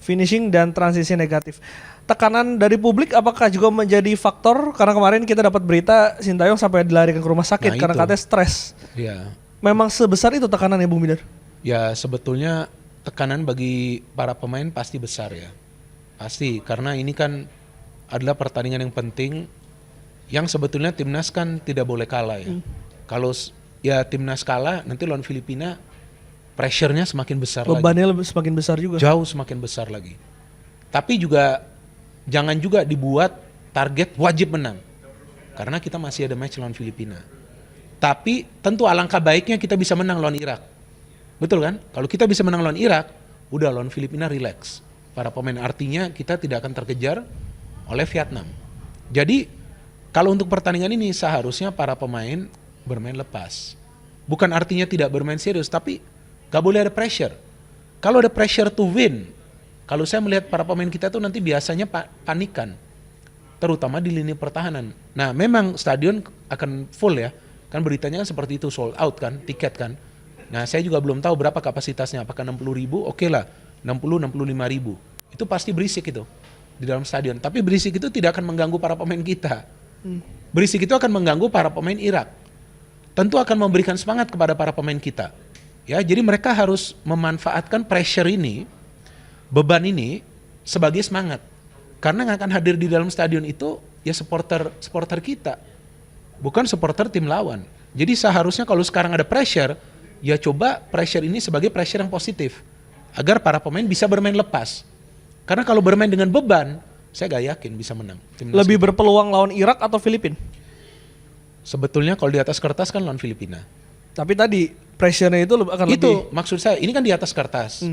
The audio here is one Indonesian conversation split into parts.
finishing dan transisi negatif. Tekanan dari publik apakah juga menjadi faktor? Karena kemarin kita dapat berita Sintayong sampai dilarikan ke rumah sakit karena katanya stres. Ya. Memang sebesar itu tekanannya Bung Bidar? Ya sebetulnya tekanan bagi para pemain pasti besar ya. Pasti, karena ini kan adalah pertandingan yang penting yang sebetulnya timnas kan tidak boleh kalah ya. Kalau ya timnas kalah nanti lawan Filipina pressure-nya semakin besar lagi. Bebannya semakin besar juga. Jauh semakin besar lagi. Tapi juga jangan juga dibuat target wajib menang. Karena kita masih ada match lawan Filipina. Tapi tentu alangkah baiknya kita bisa menang lawan Irak. Betul kan? Kalau kita bisa menang lawan Irak, udah lawan Filipina relax. Para pemain artinya kita tidak akan terkejar oleh Vietnam. Jadi kalau untuk pertandingan ini seharusnya para pemain bermain lepas. Bukan artinya tidak bermain serius, tapi gak boleh ada pressure. Kalau ada pressure to win, kalau saya melihat para pemain kita tuh nanti biasanya panikan. Terutama di lini pertahanan. Nah memang stadion akan full ya. Kan beritanya kan seperti itu, sold out kan, tiket kan. Nah saya juga belum tahu berapa kapasitasnya, apakah 60.000, oke lah, 60-65.000. Itu pasti berisik itu di dalam stadion. Tapi berisik itu tidak akan mengganggu para pemain kita. Berisik itu akan mengganggu para pemain Irak. Tentu akan memberikan semangat kepada para pemain kita. Ya, jadi mereka harus memanfaatkan pressure ini, beban ini sebagai semangat. Karena yang akan hadir di dalam stadion itu ya supporter kita. Bukan supporter tim lawan. Jadi seharusnya kalau sekarang ada pressure, ya coba pressure ini sebagai pressure yang positif. Agar para pemain bisa bermain lepas. Karena kalau bermain dengan beban, saya gak yakin bisa menang. Lebih berpeluang lawan Irak atau Filipina? Sebetulnya kalau di atas kertas kan lawan Filipina. Tapi tadi pressure-nya itu akan lebih. Itu maksud saya, ini kan di atas kertas.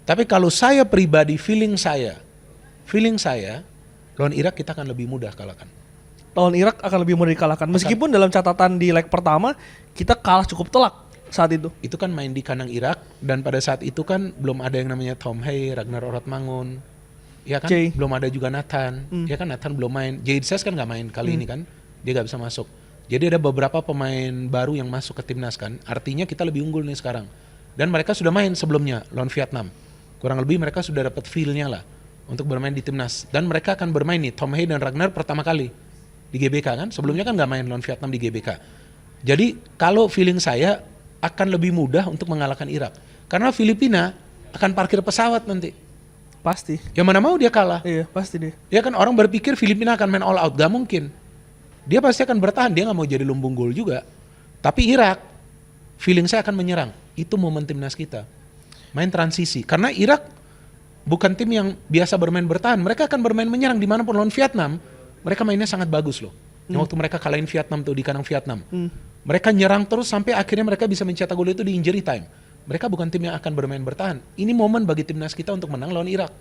Tapi kalau saya pribadi, feeling saya, lawan Irak kita akan lebih mudah kalahkan. Lawan Irak akan lebih mudah dikalahkan. Meskipun dalam catatan di leg pertama, kita kalah cukup telak saat itu. Itu kan main di kandang Irak, dan pada saat itu kan belum ada yang namanya Tom Hay, Ragnar Oratmangun. Ya kan, belum ada juga Nathan. Ya kan, Nathan belum main. Jade Ses kan gak main kali ini kan, dia gak bisa masuk. Jadi ada beberapa pemain baru yang masuk ke timnas kan. Artinya kita lebih unggul nih sekarang. Dan mereka sudah main sebelumnya lawan Vietnam. Kurang lebih mereka sudah dapat feel-nya lah untuk bermain di timnas. Dan mereka akan bermain nih, Tom Hay dan Ragnar pertama kali di GBK kan. Sebelumnya kan gak main lawan Vietnam di GBK. Jadi kalau feeling saya akan lebih mudah untuk mengalahkan Irak. Karena Filipina akan parkir pesawat nanti. Pasti. Yang mana mau dia kalah. Iya, pasti dia. Ya kan, orang berpikir Filipina akan main all out. Gak mungkin. Dia pasti akan bertahan. Dia gak mau jadi lumbung gol juga. Tapi Irak, feeling saya akan menyerang. Itu momen timnas kita. Main transisi. Karena Irak bukan tim yang biasa bermain bertahan. Mereka akan bermain menyerang. Dimanapun lawan Vietnam, mereka mainnya sangat bagus loh. Yang waktu mereka kalahin Vietnam tuh di kandang Vietnam. Mereka nyerang terus sampai akhirnya mereka bisa mencetak gol itu di injury time. Mereka bukan tim yang akan bermain bertahan. Ini momen bagi timnas kita untuk menang lawan Irak.